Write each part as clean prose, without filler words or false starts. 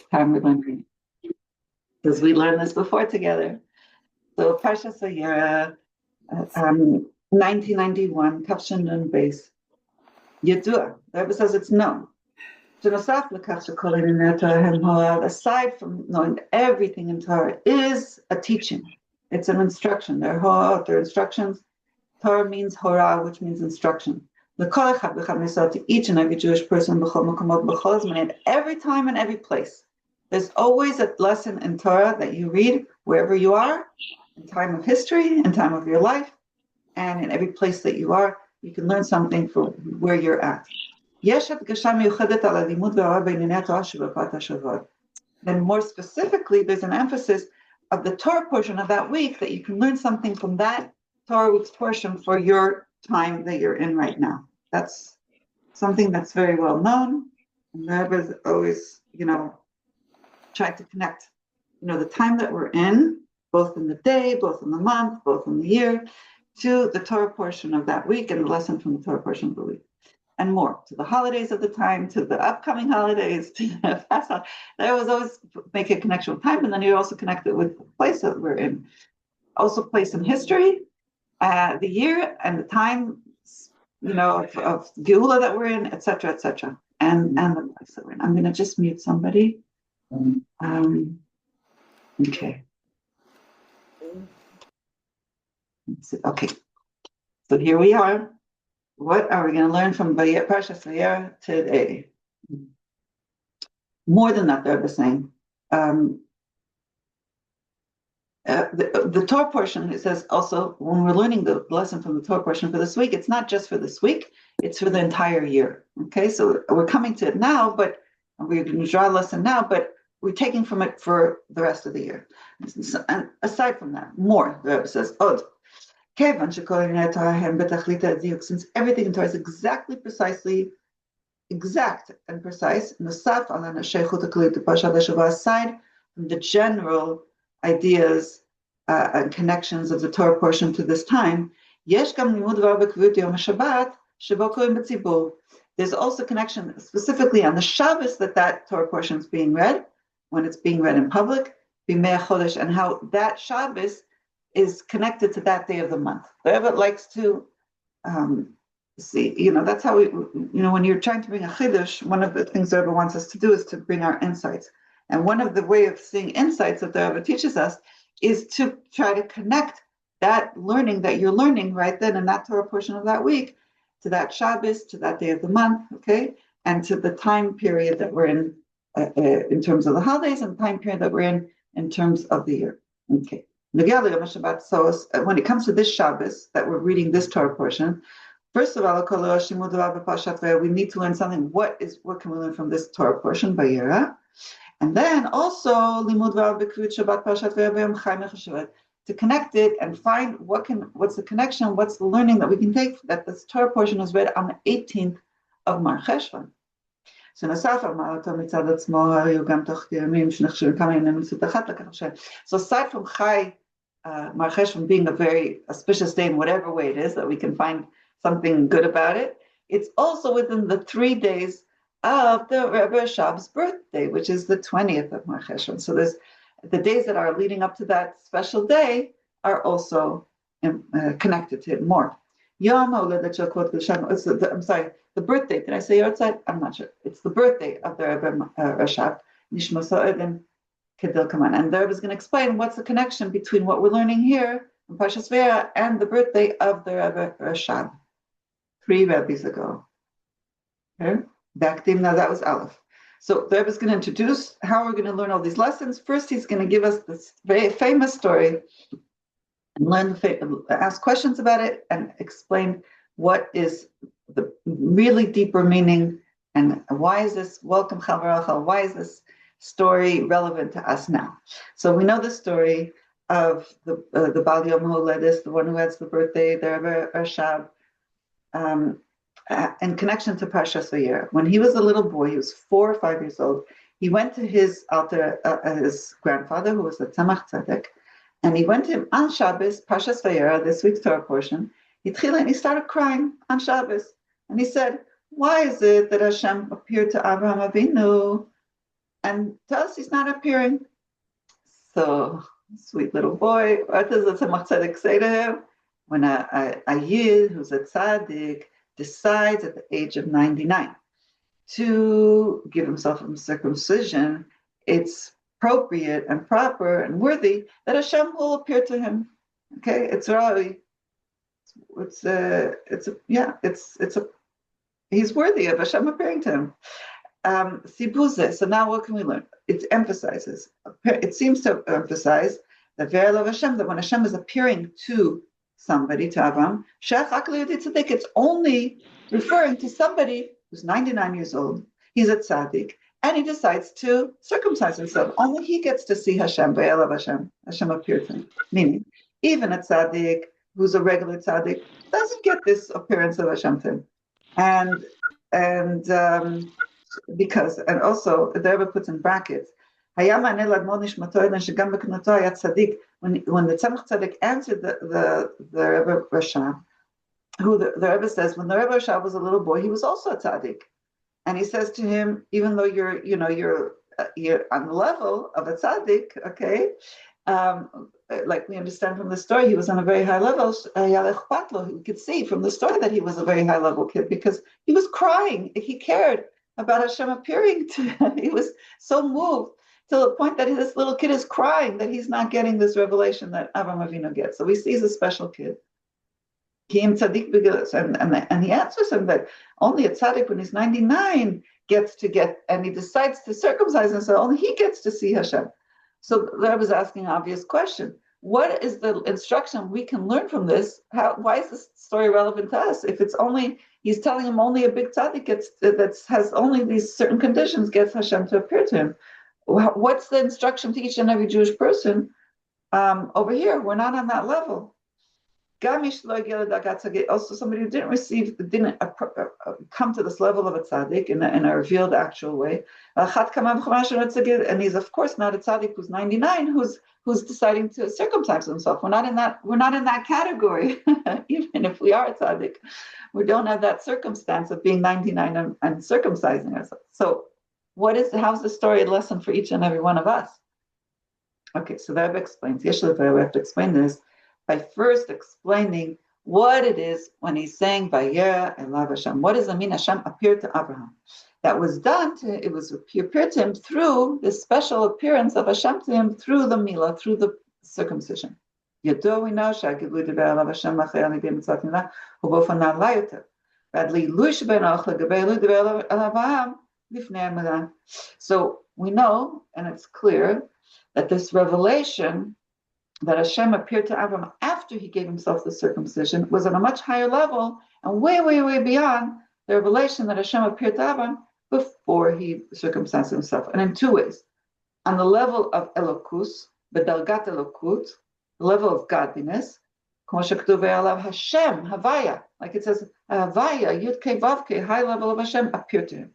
time we're learning, because we learned this before together. So parshas vayerah, 1991, Kafshin and Bais. Yedua. The Rebbe says it's known. Aside from knowing everything in Torah is a teaching. It's an instruction. They're instructions. Torah means hora, which means instruction. To each and every Jewish person, at every time and every place. There's always a lesson in Torah that you read wherever you are, in time of history, in time of your life, and in every place that you are. You can learn something from where you're at. Then more specifically, there's an emphasis of the Torah portion of that week that you can learn something from that Torah week's portion for your time that you're in right now. That's something that's very well known. And the Rebbe has always, tried to connect, the time that we're in, both in the day, both in the month, both in the year, to the Torah portion of that week and the lesson from the Torah portion of the week. And more, to the holidays of the time, to the upcoming holidays, to the fast holidays. There was always make a connection with time, and then you also connect it with the place that we're in. Also place in history, the year and the time, of Geula that we're in, etc., and the place that we're in. I'm going to just mute somebody. Okay. Okay. So here we are. What are we going to learn from parshas vayerah today? More than that, the Rebbe is saying. The Torah portion, it says also, when we're learning the lesson from the Torah portion for this week, it's not just for this week, it's for the entire year. Okay, so we're coming to it now, but we're going to draw a lesson now, but we're taking from it for the rest of the year. And aside from that, more, the Rebbe says, Od. Since everything in Torah is exact and precise, aside from the general ideas and connections of the Torah portion to this time, there's also connection specifically on the Shabbos that Torah portion is being read, when it's being read in public, and how that Shabbos is connected to that day of the month. The Rebbe likes to see, that's how we, when you're trying to bring a chiddush, one of the things the Rebbe wants us to do is to bring our insights. And one of the way of seeing insights that the Rebbe teaches us is to try to connect that learning that you're learning right then in that Torah portion of that week to that Shabbos, to that day of the month, okay, and to the time period that we're in terms of the holidays, and the time period that we're in terms of the year, okay. So when it comes to this Shabbos, that we're reading this Torah portion, first of all, we need to learn something. What can we learn from this Torah portion, vayerah? And then also to connect it and find what's the connection, what's the learning that we can take that this Torah portion is read on the 18th of Mar Cheshvan. So aside from Chai Mar Cheshvan being a very auspicious day in whatever way it is that we can find something good about it, it's also within the 3 days of the Rebbe Rashab's birthday, which is the 20th of Mar Cheshvan. So there's the days that are leading up to that special day are also connected to it more. I'm sorry, the birthday. Did I say outside? I'm not sure. It's the birthday of the Rebbe Rashab. And the Rebbe is going to explain what's the connection between what we're learning here in parshas vayerah and the birthday of the Rebbe Rashab 3 Rebbes ago. Okay, now that was Aleph. So the Rebbe is going to introduce how we're going to learn all these lessons. First, he's going to give us this very famous story and ask questions about it and explain what is the really deeper meaning and why is this, welcome Chavaracha, why is this story relevant to us now? So we know the story of the Bal Yom Holedis, the one who has the birthday, the Rebbe Rashab, in connection to parshas vayerah. When he was a little boy, he was 4 or 5 years old, he went to his his grandfather, who was a Tzemach Tzedek, and he went to him on Shabbos, parshas vayerah, this week's Torah portion. He started crying on Shabbos, and he said, "Why is it that Hashem appeared to Abraham Avinu And to us, he's not appearing. So, sweet little boy, what does the Tzemach Tzedek say to him? When a Yid who's a tzaddik decides at the age of 99 to give himself a circumcision, it's appropriate and proper and worthy that Hashem will appear to him. Okay, it's he's worthy of Hashem appearing to him. So now what can we learn? It emphasizes, it seems to emphasize the vayerah of Hashem, that when Hashem is appearing to somebody, to Avram, it's only referring to somebody who's 99 years old, he's a tzaddik, and he decides to circumcise himself. Only he gets to see Hashem, vayerah of Hashem, Hashem appeared to him. Meaning, even a tzaddik who's a regular tzaddik doesn't get this appearance of Hashem to him. And also the Rebbe puts in brackets, when the Tzemach Tzedek answered the Rebbe Rasha, who the Rebbe says, when the Rebbe Rasha was a little boy, he was also a tzaddik, and he says to him, even though you're on the level of a tzaddik, okay, like we understand from the story, he was on a very high level. You could see from the story that he was a very high level kid because he was crying. He cared about Hashem appearing to him. He was so moved to the point that this little kid is crying that he's not getting this revelation that Avraham Avinu gets. So we see he's a special kid. And he answers him that only a tzaddik when he's 99 gets to get, and he decides to circumcise himself, only he gets to see Hashem. So I was asking an obvious question. What is the instruction we can learn from this? Why is this story relevant to us? If it's only, he's telling him only a big tzaddik has only these certain conditions gets Hashem to appear to him. What's the instruction to each and every Jewish person? Over here, we're not on that level. Also, somebody who didn't come to this level of a tzaddik in a revealed, actual way. And he's of course not a tzaddik who's 99, who's deciding to circumcise himself. We're not in that category. Even if we are a tzaddik, we don't have that circumstance of being 99 and circumcising ourselves. So, how's the story a lesson for each and every one of us? Okay, so the Rebbe explains. Yeshua, we have to explain this by first explaining what it is when he's saying vayerah elav Hashem. What does it mean Hashem appeared to Abraham? That was done he appeared to him through this special appearance of Hashem to him through the milah, through the circumcision. Yado, we know shagivlu devar elav Hashem lachei ani b'mitzvot milah u'bofan na'layuter. Badli luish benoch legabei lu devar elav lifnei milah. So we know, and it's clear, that this revelation that Hashem appeared to Abraham after he gave himself the circumcision was on a much higher level and way, way, way beyond the revelation that Hashem appeared to Abraham before he circumcised himself. And in two ways. On the level of Elokus, B'dargat Elokut, the level of godliness, Hashem, Havaya, like it says, Havaya, Yud-Kei Vav-Kei, high level of Hashem, appeared to him.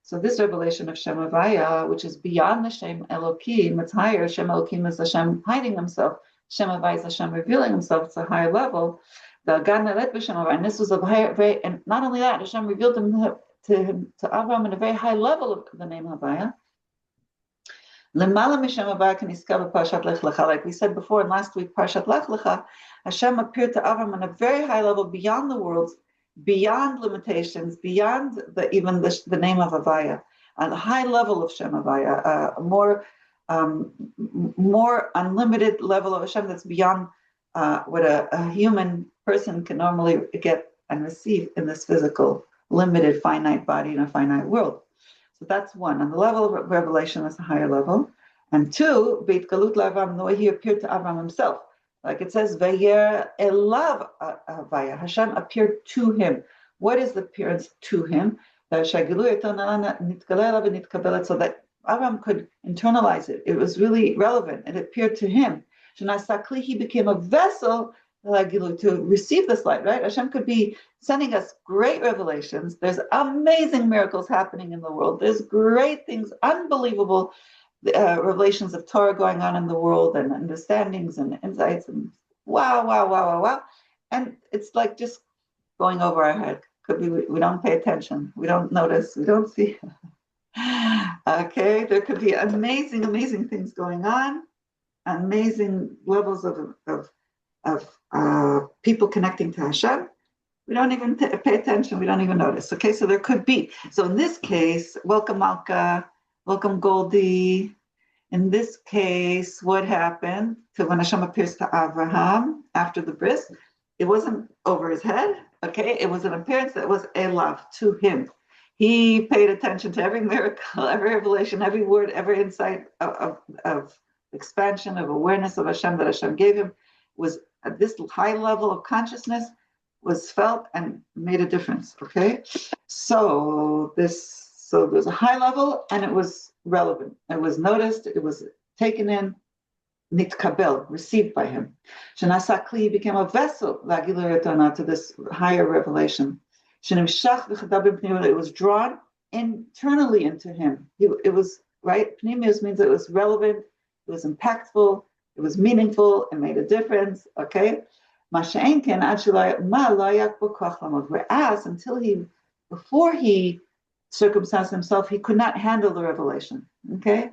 So this revelation of Shem Havaya, which is beyond the Shem Elokim, it's higher. Shem Elokim is Hashem hiding himself. Shem Havaya is Hashem revealing himself. It's a higher level. And this was a very, and not only that, Hashem revealed to Abraham in a very high level of the name Havaya. Like we said before in last week, Parshat Lech Lecha, Hashem appeared to Abraham on a very high level beyond the worlds, beyond limitations, beyond the name of Havaya, on a high level of Shem Havaya, more unlimited level of Hashem that's beyond what a human person can normally get and receive in this physical, limited, finite body in a finite world. So that's one. On the level of revelation, that's a higher level. And two, Beit Galut LaAvram, the way he appeared to Avram himself. Like it says, vayerah elav Havaya. Hashem appeared to him. What is the appearance to him? So that Avram could internalize it. It was really relevant. It appeared to him. He became a vessel to receive this light, right? Hashem could be sending us great revelations. There's amazing miracles happening in the world. There's great things, unbelievable revelations of Torah going on in the world, and understandings and insights, and wow. And it's like just going over our head. Could be we don't pay attention. We don't notice. We don't see. Okay, there could be amazing, amazing things going on, amazing levels of people connecting to Hashem. We don't even pay attention. We don't even notice. Okay, so there could be. So in this case, welcome Malka, welcome Goldie. In this case, what happened to when Hashem appears to Abraham after the bris? It wasn't over his head. Okay, it was an appearance that was elav, to him. He paid attention to every miracle, every revelation, every word, every insight of expansion, of awareness of Hashem that Hashem gave him. Was at this high level of consciousness was felt and made a difference. Okay, so there's a high level and it was relevant. It was noticed. It was taken in. Nitkabel, received by him. Shenasa Kli became a vessel to this higher revelation. It was drawn internally into him. It was right. Pnimius means it was relevant. It was impactful. It was meaningful. It made a difference. Okay. Whereas before he circumcised himself, he could not handle the revelation. Okay.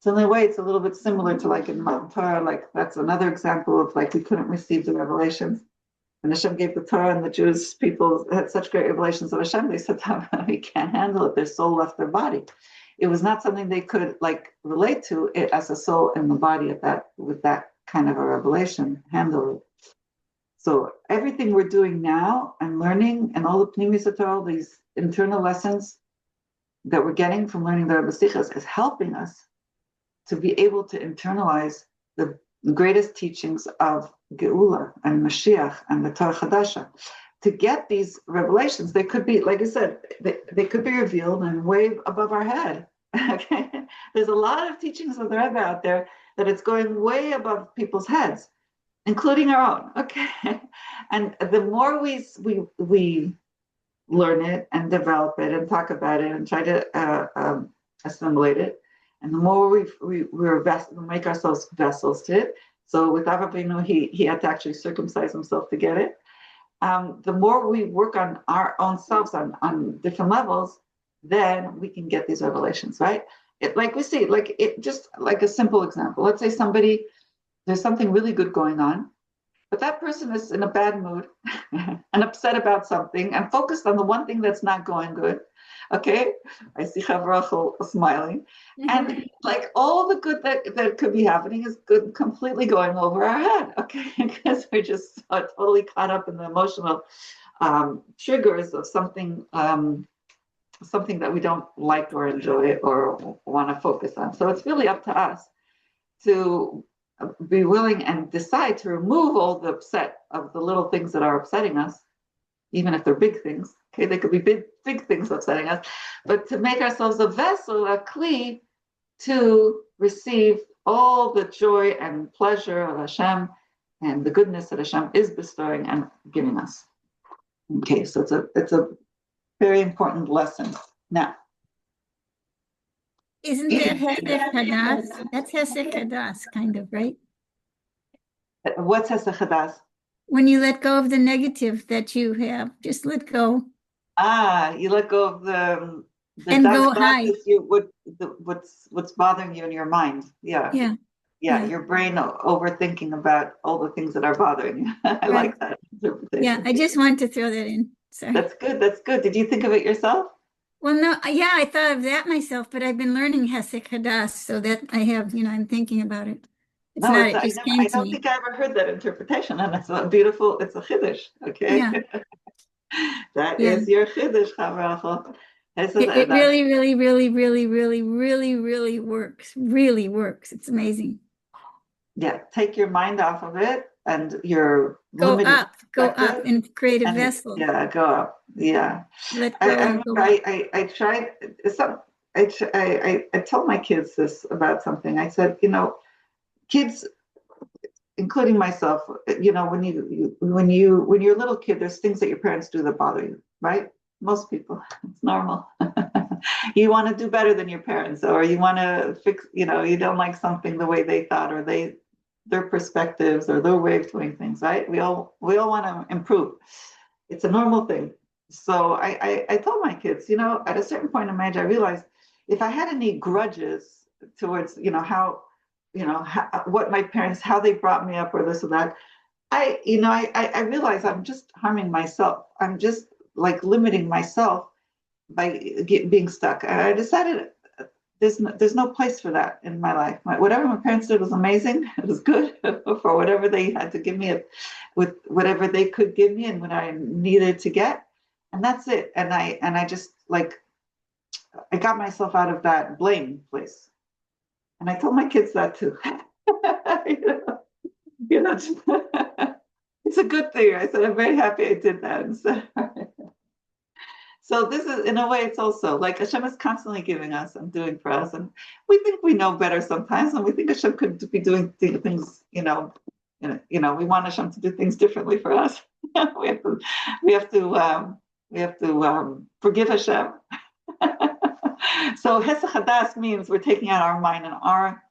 So in a way, it's a little bit similar to like in Mount Torah, like that's another example of like we couldn't receive the revelations. When Hashem gave the Torah and the Jewish people had such great revelations of Hashem, they said, we can't handle it. Their soul left their body. It was not something they could like relate to it as a soul in the body at that with that kind of a revelation, handle it. So everything we're doing now and learning and all the Pnimis of Torah, these internal lessons that we're getting from learning the Rebbe Sichos is helping us to be able to internalize the greatest teachings of Geula and Mashiach and the Torah Chadasha. To get these revelations, they could be, like I said, they could be revealed and way above our head. Okay, there's a lot of teachings of the Rebbe out there that it's going way above people's heads, including our own. Okay, and the more we learn it and develop it and talk about it and try to assimilate it, and the more we make ourselves vessels to it. So with Avinu, he had to actually circumcise himself to get it. The more we work on our own selves on different levels, then we can get these revelations, right? Like we see, like it just like a simple example. Let's say there's something really good going on, but that person is in a bad mood and upset about something and focused on the one thing that's not going good. Okay, I see Chavrachel smiling, and like all the good that could be happening is good, completely going over our head. Okay, because we're just totally caught up in the emotional triggers of something that we don't like or enjoy or want to focus on. So it's really up to us to be willing and decide to remove all the upset of the little things that are upsetting us, even if they're big things. Okay, they could be big things upsetting us, but to make ourselves a vessel, a kli, to receive all the joy and pleasure of Hashem and the goodness that Hashem is bestowing and giving us. Okay, so it's a very important lesson. Now, isn't that Hesed Hadas? That's Hesed Hadas, kind of, right? What's Hesed Hadas? When you let go of the negative that you have, just let go. You let go of the and go high. What's bothering you in your mind? Yeah. Your brain overthinking about all the things that are bothering you. I like that interpretation. Yeah, I just wanted to throw that in. Sorry. That's good. Did you think of it yourself? Well, no, I thought of that myself, but I've been learning Hesed Hadas, so that I have, I'm thinking about it. I don't think I ever heard that interpretation, and it's a beautiful, it's a chiddush, okay? Yeah. That is your chiddush, Chavrachel. It really, really, really, really, really, really, really works. Really works. It's amazing. Yeah, take your mind off of it and your go up and create a vessel. Yeah, go up. Yeah. Let go. I tried some. I told my kids this about something. I said, kids, including myself, when you're a little kid, there's things that your parents do that bother you, right? Most people, it's normal. You want to do better than your parents, or you want to fix, you don't like something the way they thought, or their perspectives or their way of doing things, right? We all want to improve. It's a normal thing. So I told my kids, at a certain point in my age, I realized if I had any grudges towards, what my parents, how they brought me up or this or that, I realize I'm just harming myself. I'm just like limiting myself by being stuck. And I decided there's no place for that in my life. Whatever my parents did was amazing. It was good for whatever they had to give me, with whatever they could give me and what I needed to get. And that's it. And I just like, I got myself out of that blame place. And I told my kids that too. It's a good thing. I said, I'm very happy I did that. So this is, in a way, it's also like Hashem is constantly giving us and doing for us. And we think we know better sometimes, and we think Hashem could be doing things, we want Hashem to do things differently for us. we have to forgive Hashem. So Hesach Hadas means we're taking out our mind and our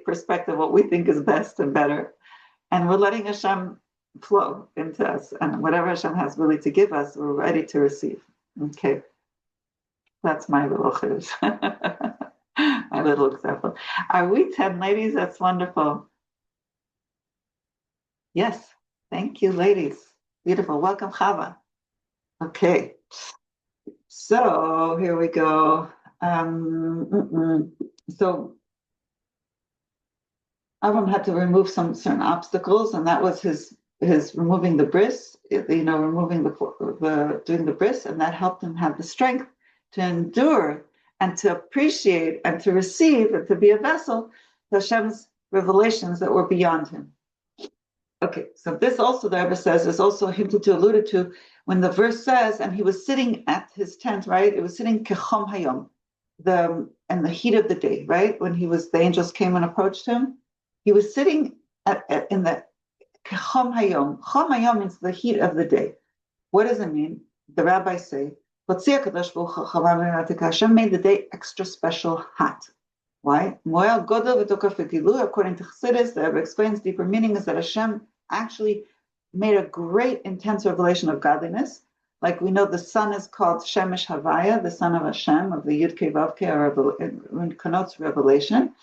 perspective, what we think is best and better. And we're letting Hashem flow into us. And whatever Hashem has really to give us, we're ready to receive. Okay. That's my little chiddush. My little example. Are we 10 ladies? That's wonderful. Yes. Thank you, ladies. Beautiful. Welcome, Chava. Okay. So here we go. So Avram had to remove some certain obstacles, and that was his removing the bris, removing doing the bris, and that helped him have the strength to endure and to appreciate and to receive and to be a vessel to Hashem's revelations that were beyond him. Okay, so this also, the Rebbe says, is also hinted to, alluded to, when the verse says, and he was sitting at his tent, right? It was sitting kechom hayom, in the heat of the day, right? When the angels came and approached him, he was sitting in the kechom hayom. Chom hayom means the heat of the day. What does it mean? The rabbis say, Hashem made the day extra special hot. Why? According to Chassidus, the Rebbe explains deeper meaning is that Hashem actually made a great intense revelation of godliness. Like we know the sun is called Shemesh Havaya, the son of Hashem, of the Yud Kei Vav Kei, or connotes revelation.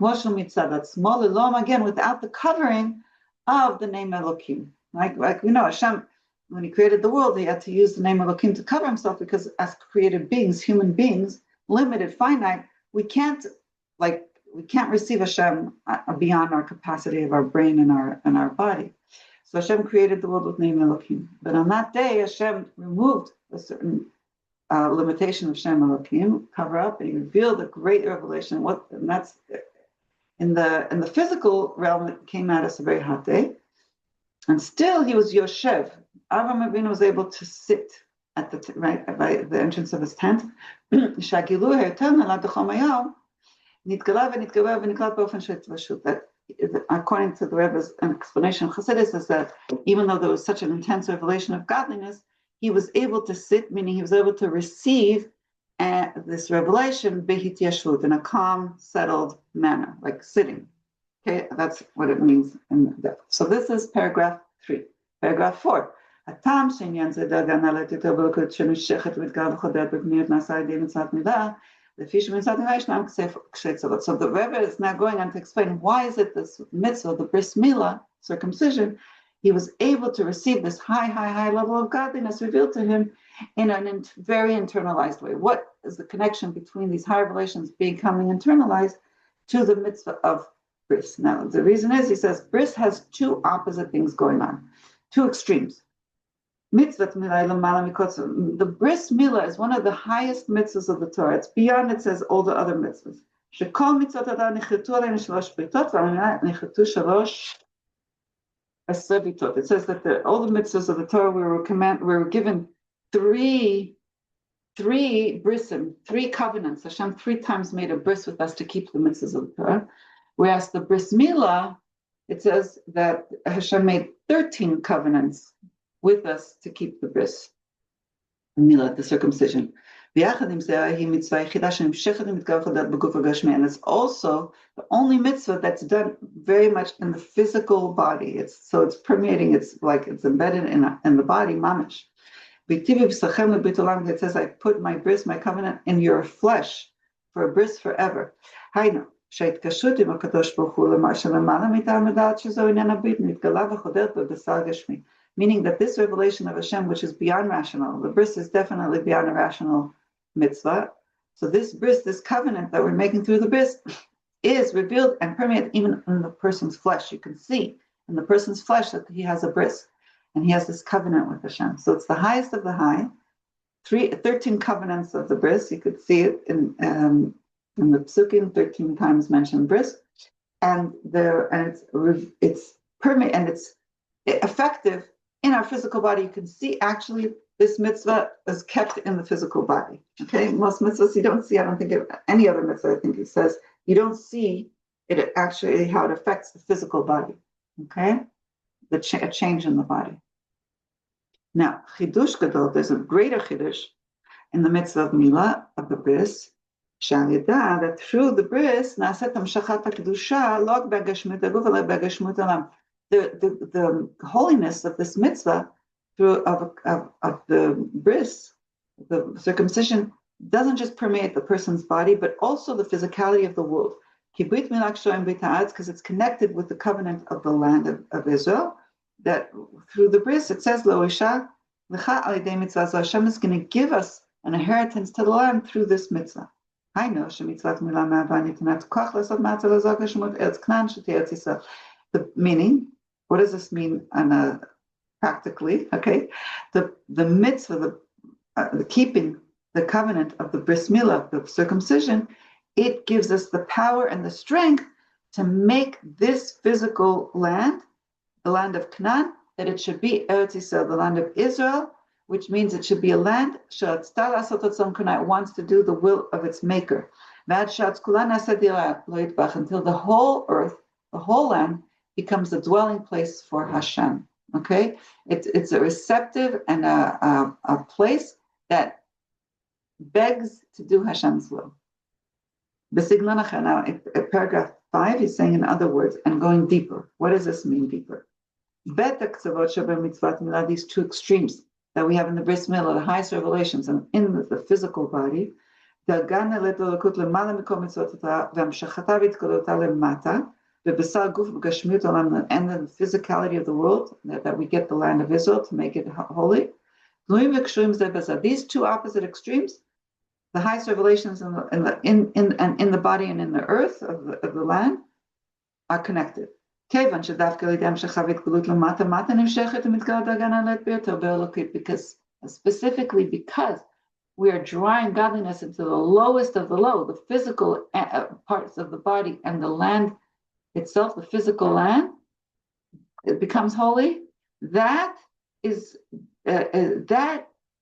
Again, without the covering of the name Elokim. Like we know Hashem, when he created the world, he had to use the name Elokim to cover himself, because as created beings, human beings, limited, finite, we can't receive Hashem beyond our capacity of our brain and our body. So Hashem created the world with name Elokim. But on that day, Hashem removed a certain limitation of Shem Elokim, cover up, and he revealed a great revelation. And that's in the physical realm. It came at us a very hot day, and still he was Yoshev. Avraham Avinu was able to sit at by the entrance of his tent. That, according to the Rebbe's explanation of Chassidus, is that even though there was such an intense revelation of godliness, he was able to sit, meaning he was able to receive this revelation behit yashvut, in a calm, settled manner, like sitting. Okay, that's what it means. So this is paragraph 3. Paragraph 4. So the Rebbe is now going on to explain why is it this mitzvah, the bris milah, circumcision, he was able to receive this high level of godliness revealed to him in a very internalized way. What is the connection between these high revelations becoming internalized to the mitzvah of bris? Now, the reason is, he says, bris has two opposite things going on, two extremes. Mitzvah milah, the bris milah is one of the highest mitzvahs of the Torah. It's beyond, it says, all the other mitzvahs. It says that all the mitzvahs of the Torah we were given three brisim, 3 covenants. Hashem 3 times made a bris with us to keep the mitzvahs of the Torah. Whereas the bris milah, it says that Hashem made 13 covenants with us to keep the bris milah, the circumcision. And it's also the only mitzvah that's done very much in the physical body. It's permeating. It's embedded in the body, mamish. It says, I put my bris, my covenant, in your flesh for a bris forever. Hainu, שההתקשרות עם הקדוש ברוך הוא למה שלמעלה מטעם הדעת שזו עניין הברית נתגלה וחודרת בבשר גשמי. Meaning that this revelation of Hashem, which is beyond rational, the bris is definitely beyond a rational mitzvah. So this bris, this covenant that we're making through the bris, is revealed and permeated even in the person's flesh. You can see in the person's flesh that he has a bris, and he has this covenant with Hashem. So it's the highest of the high. 13 covenants of the bris. You could see it in the psukim, 13 times mentioned bris, and it's permeated and it's effective in our physical body. You can see actually this mitzvah is kept in the physical body. Okay, most mitzvahs you don't see. I don't think of any other mitzvah. I think it says you don't see it actually how it affects the physical body. Okay, a change in the body. Now, chidush gadol, there's a greater chidush in the mitzvah of milah, of the bris, sh'alida, that through the bris naset hamshachat hakdusha lo b'gashmut haguf ela b'gashmut olam. The holiness of this mitzvah through of the bris, the circumcision, doesn't just permeate the person's body, but also the physicality of the world. Because it's connected with the covenant of the land of Israel. That through the bris, it says, Lo isha lecha al yedei mitzvah. So Hashem is going to give us an inheritance to the land through this mitzvah. I know shemitzvat milah ma'ava nitanat koch l'sot ma'atzah l'zok hashemot eretz Knan sh'tei eretz Yisrael. The meaning, what does this mean practically? Okay, the mitzvah, the keeping the covenant of the bris milah, the circumcision, it gives us the power and the strength to make this physical land, the land of Canaan, that it should be Eretz Yisrael, the land of Israel, which means it should be a land it wants to do the will of its maker. Until the whole earth, the whole land, becomes a dwelling place for Hashem. Okay, it's a receptive and a place that begs to do Hashem's will. Now, in paragraph 5, he's saying in other words, and going deeper. What does this mean deeper? These two extremes that we have in the bris milah, the highest revelations, and in the physical body, and the physicality of the world, that we get the land of Israel to make it holy. These two opposite extremes, the highest revelations in the body and in the earth of the land, are connected. Because specifically because we are drawing godliness into the lowest of the low, the physical parts of the body and the land itself, the physical land, it becomes holy. That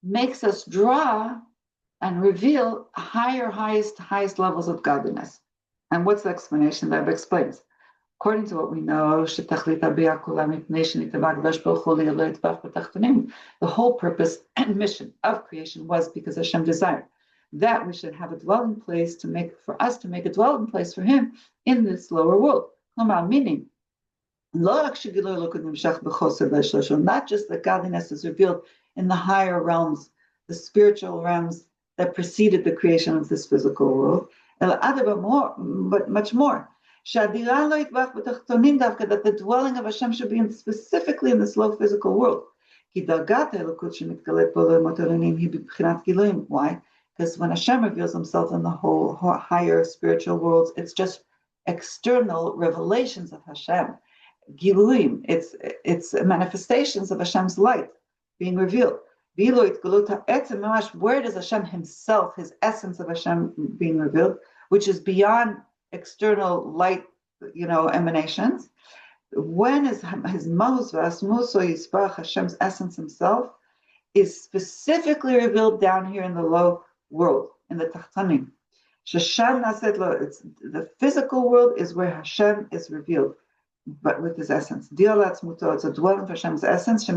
makes us draw and reveal highest levels of godliness. And what's the explanation that explains? According to what we know, the whole purpose and mission of creation was because Hashem desired that we should have a dwelling place for a dwelling place for Him in this lower world. Meaning, not just that godliness is revealed in the higher realms, the spiritual realms that preceded the creation of this physical world, but much more. That the dwelling of Hashem should be specifically in this low physical world. Why? Because when Hashem reveals Himself in the whole higher spiritual worlds, it's just external revelations of Hashem. Giluim, it's manifestations of Hashem's light being revealed. Where does Hashem Himself, His essence of Hashem being revealed, which is beyond external light, emanations? When is His Mahus V'Asmuso Yisbarach, Hashem's essence Himself, is specifically revealed down here in the low world, in the Tachtanim. It's the physical world is where Hashem is revealed, but with His essence. It's a dwelling for Hashem's essence, where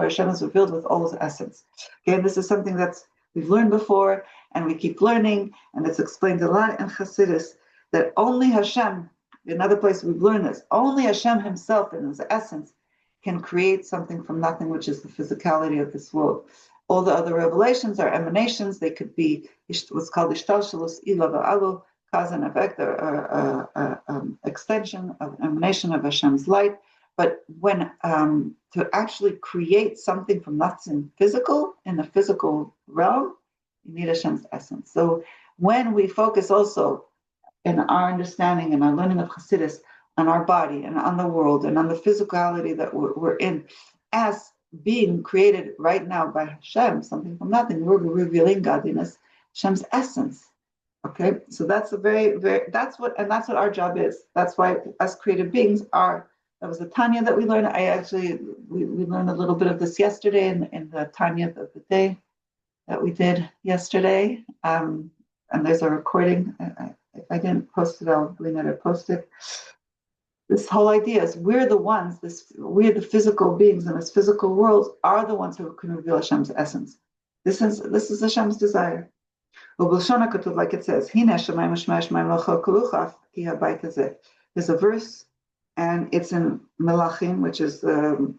Hashem is revealed with all His essence. Okay, this is something that's we've learned before, and we keep learning, and it's explained a lot in Chassidus, that only Hashem, another place we've learned this, only Hashem Himself in His essence can create something from nothing, which is the physicality of this world. All the other revelations are emanations. They could be what's called ishtalshalus ila va'alu, cause and effect, or extension of emanation of Hashem's light. But when to actually create something from nothing physical in the physical realm, you need Hashem's essence. So when we focus also in our understanding and our learning of Chassidus on our body and on the world and on the physicality that we're in, as being created right now by Hashem, something from nothing, we're revealing godliness, Hashem's essence. Okay, so that's a that's what our job is. That's why us created beings are. That was the Tanya that we learned. We learned a little bit of this yesterday in the Tanya of the day that we did yesterday. And there's a recording. If I didn't post it, I'll bring it or post it. This whole idea is we're the physical beings in this physical world are the ones who can reveal Hashem's essence. This is Hashem's desire. Like it says, there's a verse, and it's in Melachim, which is the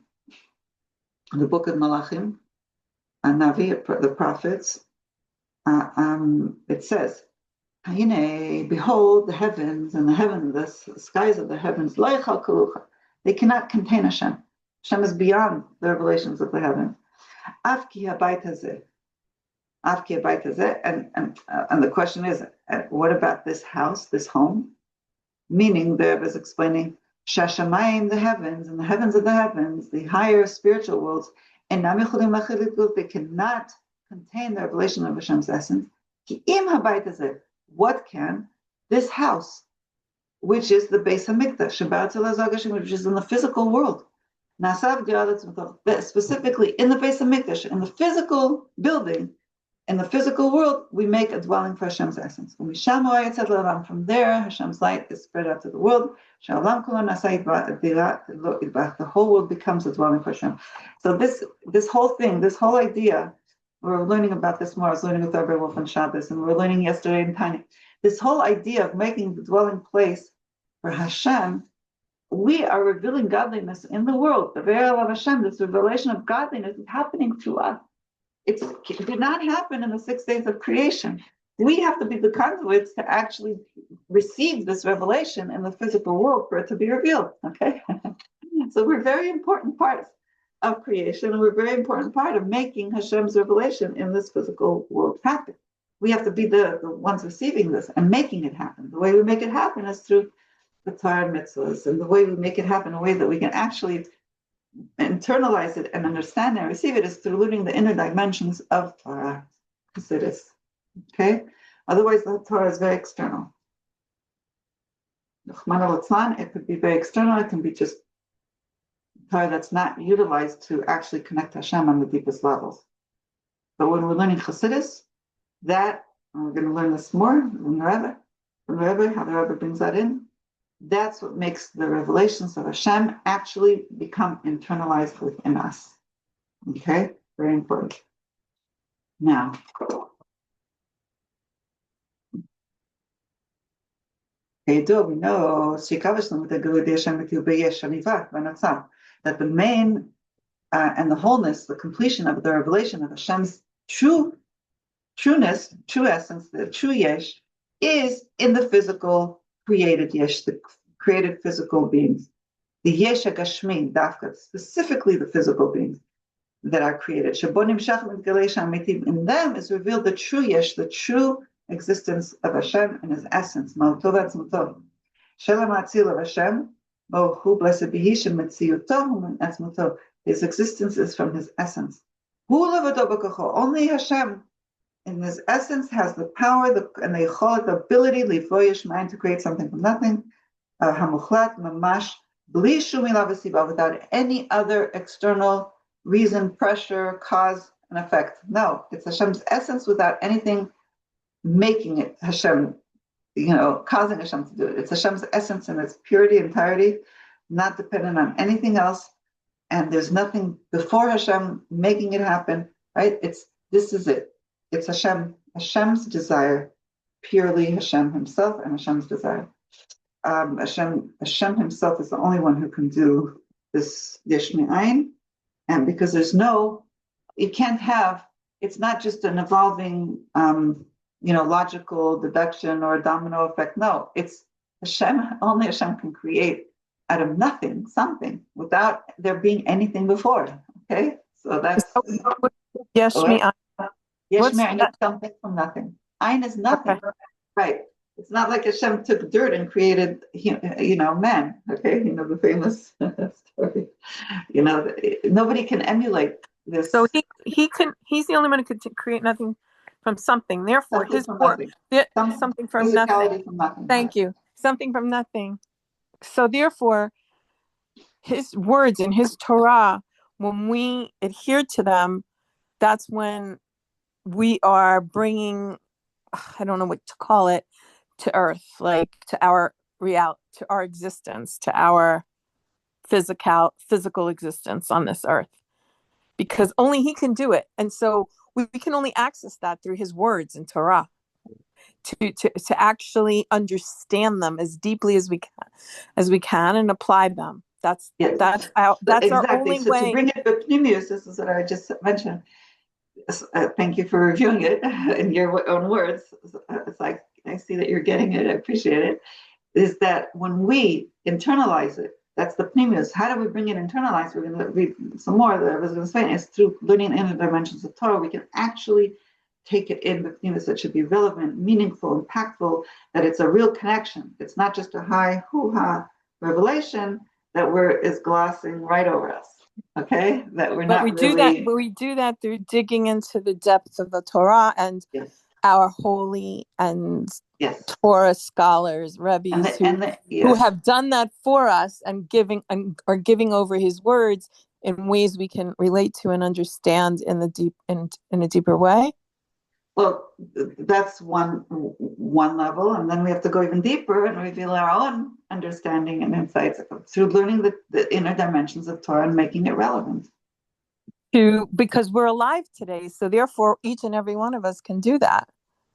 book of Melachim, Navi, the prophets. It says, behold, the heavens and the skies of the heavens, they cannot contain Hashem. Hashem is beyond the revelations of the heavens. And the question is, what about this house, this home? Meaning, the Rebbe is explaining, Shashamayim, the heavens, and the heavens of the heavens, the higher spiritual worlds, and they cannot contain the revelation of Hashem's essence. What can? This house, which is the Bais Hamikdash, which is in the physical world. Specifically in the Bais Hamikdash, in the physical building, in the physical world, we make a dwelling for Hashem's essence. From there, Hashem's light is spread out to the world. The whole world becomes a dwelling for Hashem. So this whole thing, this whole idea, we're learning about this more. I was learning with Rabbi Wolffe on Shabbos, and we were learning yesterday in Tanya. This whole idea of making the dwelling place for Hashem, we are revealing godliness in the world. The vayerah of Hashem, this revelation of godliness is happening through us. It did not happen in the 6 days of creation. We have to be the conduits to actually receive this revelation in the physical world for it to be revealed. Okay, so we're very important parts of creation, and we're a very important part of making Hashem's revelation in this physical world happen. We have to be the ones receiving this and making it happen. The way we make it happen is through the Torah and mitzvahs, and the way we make it happen in a way that we can actually internalize it and understand and receive it is through learning the inner dimensions of Torah, Chassidus. Okay? Otherwise, the Torah is very external. It could be very external. It can be just Torah that's not utilized to actually connect Hashem on the deepest levels. But when we're learning Chassidus, that, and we're going to learn this more from the Rebbe, how the Rebbe brings that in, that's what makes the revelations of Hashem actually become internalized within us. Okay? Very important. Now, we know that the main and the wholeness, the completion of the revelation of Hashem's trueness, true essence, the true yesh, is in the physical created yesh, the created physical beings. The yesh hagashmi, dafka, specifically the physical beings that are created. In them is revealed the true yesh, the true existence of Hashem and His essence. His existence is from His essence. Only Hashem in His essence has the power and the ability to create something from nothing, without any other external reason, pressure, cause, and effect. No, it's Hashem's essence without anything making it Hashem, causing Hashem to do it. It's Hashem's essence in its purity, entirety, not dependent on anything else. And there's nothing before Hashem making it happen, right? This is it. It's Hashem's desire, purely Hashem Himself and Hashem's desire. Hashem Himself is the only one who can do this yesh me'ayin, and because you can't have it's not just an evolving, logical deduction or domino effect. No, it's Hashem. Only Hashem can create out of nothing something without there being anything before. Okay, so that's Yes, me. Yeshmer is something from nothing. Ein is nothing, Okay. right? It's not like Hashem took dirt and created, man. Okay, the famous story. Nobody can emulate this. So he can. He's the only one who could create nothing from something. Therefore, Something his from word, nothing. something from nothing. Physicality from nothing. Thank you. Something from nothing. So therefore, his words and his Torah, when we adhere to them, that's when we are bringing, I don't know what to call it, to earth, like to our reality, to our existence, to our physical existence on this earth, because only he can do it. And so we can only access that through his words in Torah, to actually understand them as deeply as we can and apply them. That's exactly. our only so way. To bring it to pneumius, this is what I just mentioned. Thank you for reviewing it in your own words. It's like, I see that you're getting it. I appreciate it. Is that when we internalize it, that's the pneumius. How do we bring it internalized? We're going to read some more that I was going to say. Is through learning in the dimensions of Torah, we can actually take it in the pneumius that should be relevant, meaningful, impactful, that it's a real connection. It's not just a high hoo-ha revelation that is glossing right over us. Okay, that we're not. But we do that through digging into the depths of the Torah and our holy and Torah scholars, Rebbes, who have done that for us and giving over his words in ways we can relate to and understand in a deeper way. Well, that's one level, and then we have to go even deeper and reveal our own understanding and insights through learning the inner dimensions of Torah and making it relevant. Because we're alive today, so therefore each and every one of us can do that.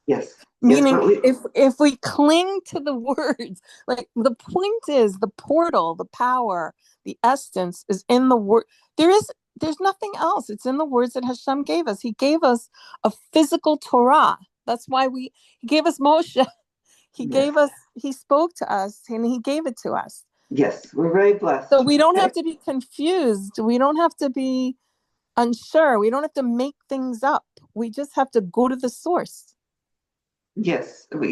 Yes. Meaning, if we cling to the words, like the point is, the portal, the power, the essence is in the word. There's nothing else. It's in the words that Hashem gave us. He gave us a physical Torah. That's why he gave us Moshe. He spoke to us and he gave it to us. Yes, we're very blessed. So we don't have to be confused. We don't have to be unsure. We don't have to make things up. We just have to go to the source. Yes. And then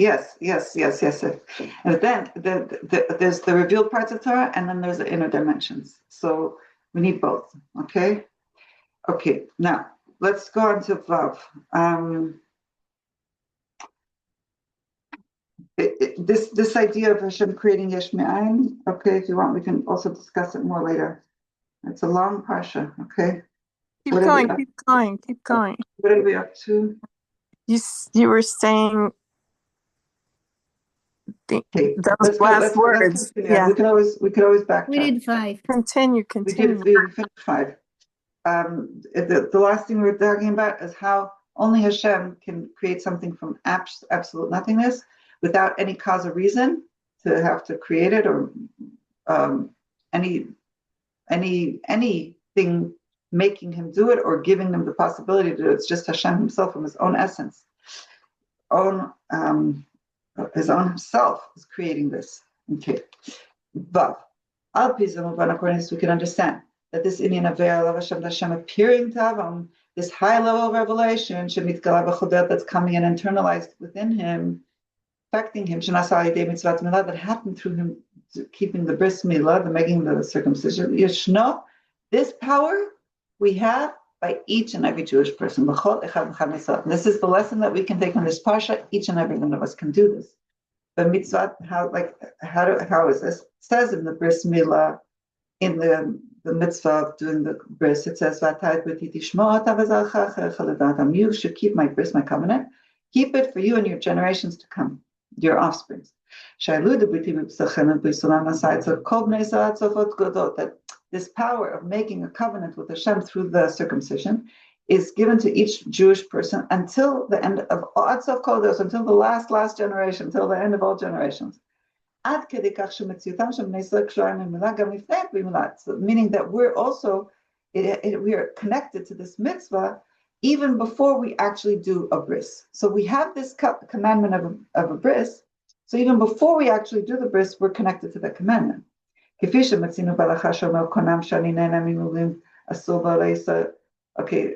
there's the revealed parts of Torah, and then there's the inner dimensions. So we need both. Okay. Now let's go on to Vav. This idea of Hashem creating Yesh Me'ayin. Okay, if you want, we can also discuss it more later. It's a long parsha. Okay. Keep going. What are we up to? You were saying those last words. Yeah, we could always backtrack. We did 5. Continue. We finished 5. The last thing we were talking about is how only Hashem can create something from absolute nothingness without any cause or reason to have to create it, or anything making him do it or giving him the possibility to do it. It's just Hashem himself from his own essence, his own himself is creating this. Okay, but according to this, we can understand that this Indian of Hashem appearing to Avram, this high level of revelation, that's coming and internalized within him, affecting him, that happened through him keeping the bris milah, the making of the circumcision. Yeshno, this power we have by each and every Jewish person. This is the lesson that we can take from this parsha. Each and every one of us can do this. But mitzvah, how is this? It says in the bris milah, in the mitzvah of doing the bris, it says, you should keep my bris, my covenant. Keep it for you and your generations to come, your offspring. That this power of making a covenant with Hashem through the circumcision is given to each Jewish person until the end of until the last generation, until the end of all generations. So meaning that we're also we are connected to this mitzvah even before we actually do a bris. So we have this commandment of a bris. So even before we actually do the bris, we're connected to the commandment. Okay,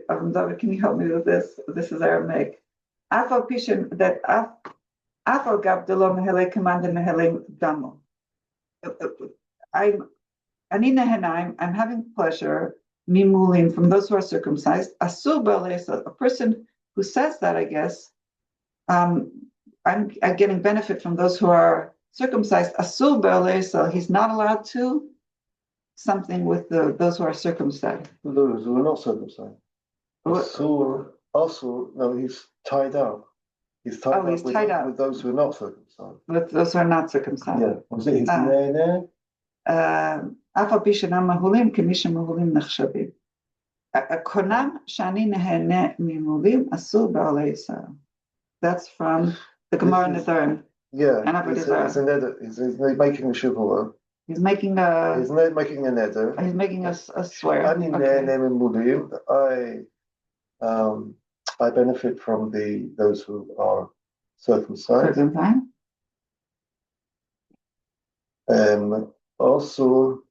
David, can you help me with this? This is Aramaic. Afal pishin that afal gab delo mehele commanded mehele damo. I'm having pleasure, mimulim, from those who are circumcised. Asur b'aleisa, a person who says that, I guess, I'm getting benefit from those who are circumcised. Asur b'aleisa, he's not allowed to something with those who are circumcised. Those who are not circumcised. Also, no, he's tied up. He's tied up with those who are not circumcised. With those who are not circumcised. Yeah. Was it his nene? אף על פי שאינם מהולים כמי שמהולים נחשבים. קונם שאני נהנה ממולים אסור בעלי ישראל. That's from the Gemara in the Third. Yeah, he's making a shivua. He's making a neder. He's making a swear. I benefit from those who are circumcised. Also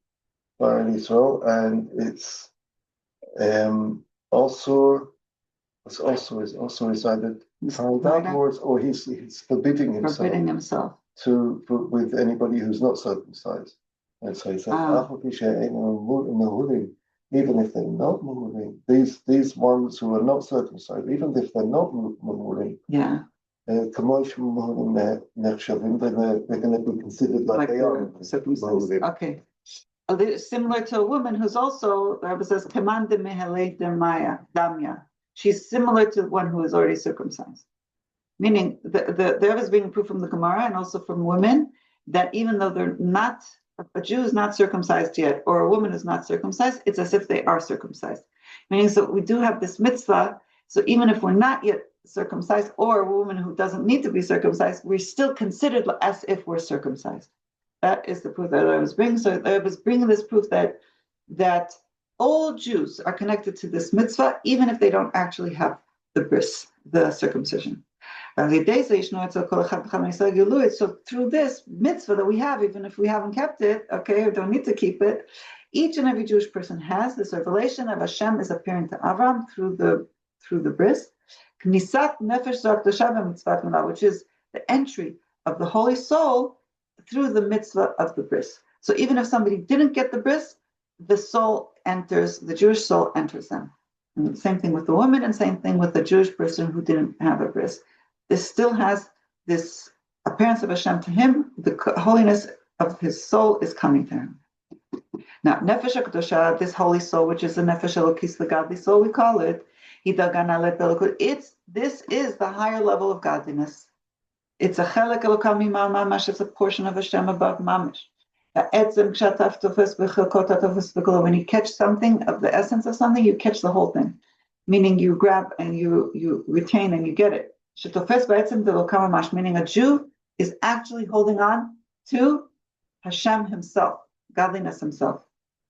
by Israel, and it's also recited afterwards, or he's forbidding himself to with anybody who's not circumcised. And so he says, even if they're not moving, these ones who are not circumcised, even if they're not moving, they're going to be considered like they are circumcised. Okay. Similar to a woman who's also, the Rebbe says, damya. She's similar to one who is already circumcised. Meaning, the Rebbe is being proof from the Gemara and also from women that even though they're not, a Jew is not circumcised yet, or a woman is not circumcised, it's as if they are circumcised. Meaning, so we do have this mitzvah, so even if we're not yet circumcised, or a woman who doesn't need to be circumcised, we're still considered as if we're circumcised. That is the proof that I was bringing. So I was bringing this proof that all Jews are connected to this mitzvah, even if they don't actually have the bris, the circumcision. So through this mitzvah that we have, even if we haven't kept it, okay, or don't need to keep it, each and every Jewish person has this revelation of Hashem is appearing to Avram through the bris, which is the entry of the Holy Soul through the mitzvah of the bris. So even if somebody didn't get the bris, the Jewish soul enters them. And same thing with the woman, and same thing with the Jewish person who didn't have a bris. This still has this appearance of Hashem to him. The holiness of his soul is coming to him. Now, Nefesh HaKadosha, this holy soul, which is the Nefesh Elokis, the godly soul, we call it, this is the higher level of godliness. It's a chelek elokam mimal mamash. It's a portion of Hashem above mamash. When you catch something of the essence of something, you catch the whole thing. Meaning you grab and you retain and you get it. Meaning a Jew is actually holding on to Hashem himself, godliness himself.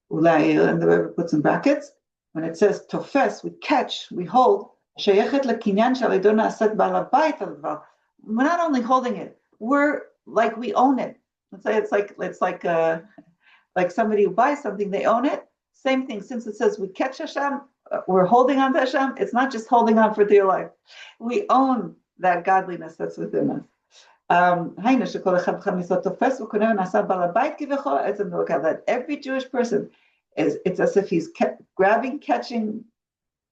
And the Rebbe puts in brackets, when it says tofes, we catch, we hold, we're not only holding it, we're like we own it. Let's say it's like somebody who buys something, they own it. Same thing, since it says we catch Hashem, we're holding on to Hashem. It's not just holding on for dear life. We own that godliness that's within us. That every Jewish person it's as if he's grabbing, catching,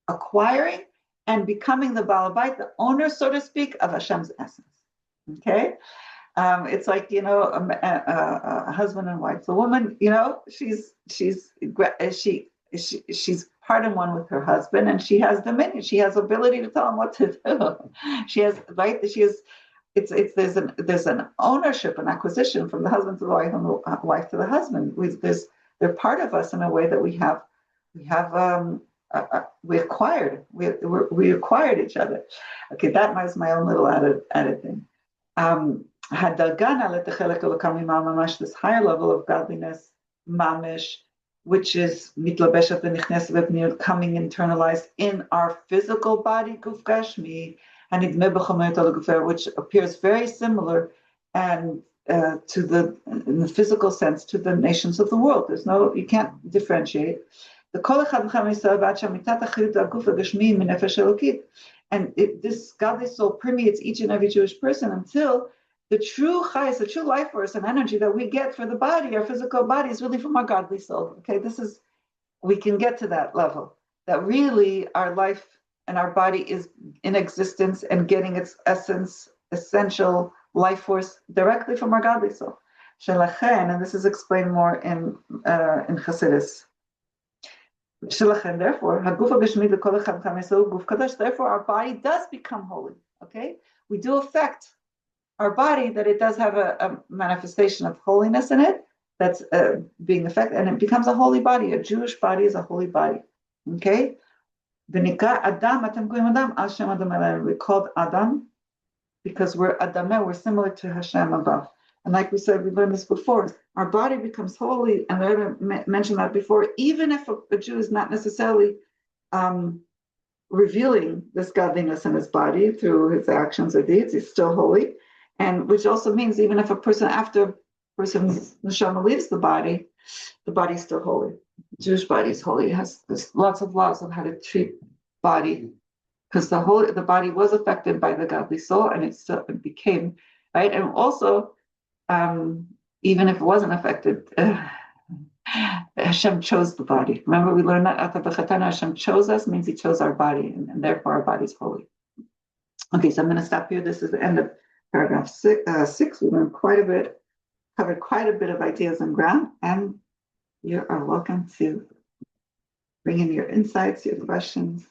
acquiring, and becoming the balabait, the owner, so to speak, of Hashem's essence. Okay, it's like a husband and wife. The woman, she's part and one with her husband, and she has dominion. She has ability to tell him what to do. She has right. There's an ownership, an acquisition from the husband to the wife, and the wife to the husband. They're part of us in a way that we acquired each other. Okay, that was my own little added thing. This higher level of godliness, mamish, which is mitlabeshet v'nichneset v'pniyut, coming internalized in our physical body, guf gashmi, and idmeh b'chomayot al gufer, which appears very similar and in the physical sense to the nations of the world. You can't differentiate. The kol echad v'cham yisrael v'ad shamitat achidut haguf hagashmi minefesh elokit, and this godly soul permeates each and every Jewish person until the true chayes, the true life force and energy that we get for the body, our physical body, is really from our godly soul. Okay, we can get to that level, that really our life and our body is in existence and getting its essence, essential life force directly from our godly soul. Shelachen, and this is explained more in Chassidus. Shelachen, therefore, therefore our body does become holy. Okay, we do affect our body, that it does have a manifestation of holiness in it, that's being affected, and it becomes a holy body. A Jewish body is a holy body. Okay? We called Adam because we're Adameh, we're similar to Hashem above. And like we said, we learned this before, our body becomes holy, and I mentioned that before, even if a Jew is not necessarily revealing this godliness in his body through his actions or deeds, he's still holy. And which also means even if after a person's neshama leaves the body is still holy. The Jewish body is holy. There's lots of laws on how to treat body, because the body was affected by the godly soul, and it became right. And also, even if it wasn't affected, Hashem chose the body. Remember, we learned that after the Chana, Hashem chose us, means He chose our body, and therefore our body is holy. Okay, so I'm going to stop here. This is the end of paragraph 6. We learned quite a bit, covered quite a bit of ideas and ground, and you are welcome to bring in your insights, your questions.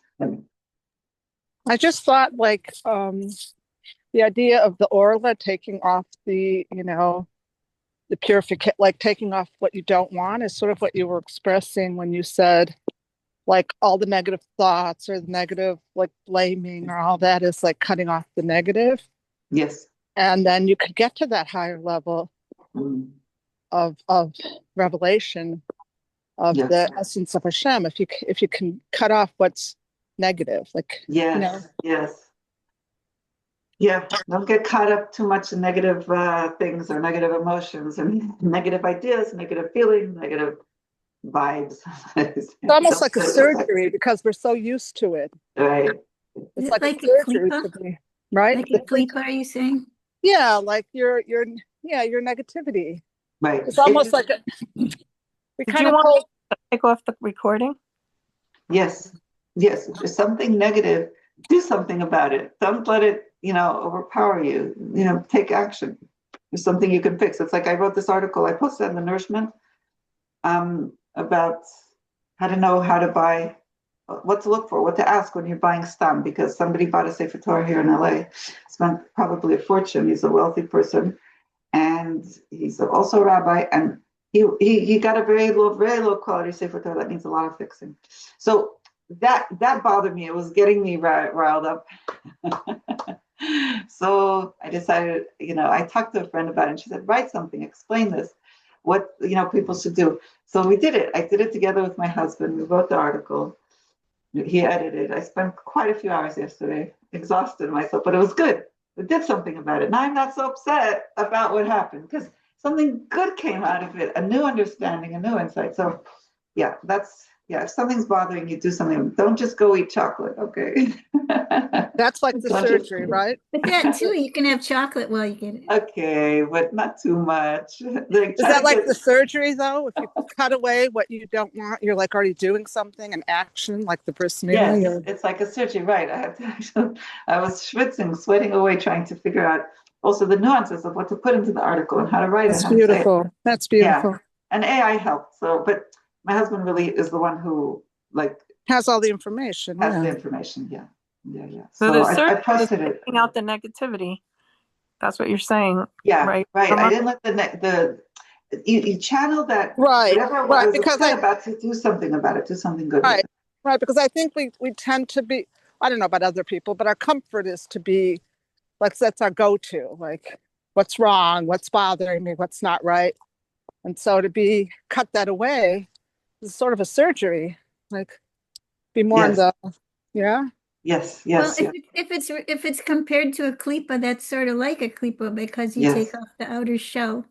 I just thought, like, the idea of the orla taking off the purification, like taking off what you don't want, is sort of what you were expressing when you said, like, all the negative thoughts or the negative, like, blaming or all that is like cutting off the negative. Yes. And then you could get to that higher level of revelation of the essence of Hashem if you can cut off what's negative. Like, yes. Yeah, don't get caught up too much in negative things or negative emotions and negative ideas, negative feelings, negative vibes. It's almost like a surgery because we're so used to it. Right. It's like a surgery to be, right? Like a klipa, are you saying? Yeah, like your negativity. Right. It's almost like we kind of want to take off the recording. Yes. If there's something negative, do something about it. Don't let it, overpower you. Take action. There's something you can fix. It's like I wrote this article I posted on the Nourishment about how to know how to buy, what to look for, what to ask when you're buying stam, because somebody bought a Sefer Torah here in LA, spent probably a fortune. He's a wealthy person, and he's also a rabbi, and he got a very low quality Sefer Torah that needs a lot of fixing. So that bothered me. It was getting me riled up. So I decided, I talked to a friend about it, and she said, write something, explain this, what people should do. So we did it. I did it together with my husband. We wrote the article. He edited. I spent quite a few hours yesterday, exhausted myself, but it was good. It did something about it. Now I'm not so upset about what happened because something good came out of it, a new understanding, a new insight. So if something's bothering you, do something. Don't just go eat chocolate, okay? That's like the surgery, right? But that too, you can have chocolate while you get it. Okay, but not too much. Is that like the surgery, though? If you cut away what you don't want, you're like already doing something, an action, like the person. Yes, it's like a surgery, right? I was sweating away trying to figure out also the nuances of what to put into the article and how to write it. That's beautiful. That's beautiful. Yeah. And AI helped. But my husband really is the one who has all the information. The information, yeah. So I posted it. Taking out the negativity. That's what you're saying. Yeah, right. I didn't let you channel that. Right. Whatever right. was because about to do something about it. Do something good. Right. With it. Right. Because I think we tend to be. I don't know about other people, but our comfort is to be like that's our go-to. Like, what's wrong? What's bothering me? What's not right? And so to cut that away it's sort of a surgery, like be more in Yes. the, yeah. Yes, Well, yes, yes, if it's compared to a klipa, that's sort of like a klipa because you yes. take off the outer shell,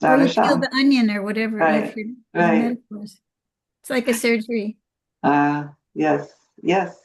Not or a you peel sham. the onion or whatever. Right, If you're the right. metaphors. It's like a surgery. Yes, yes.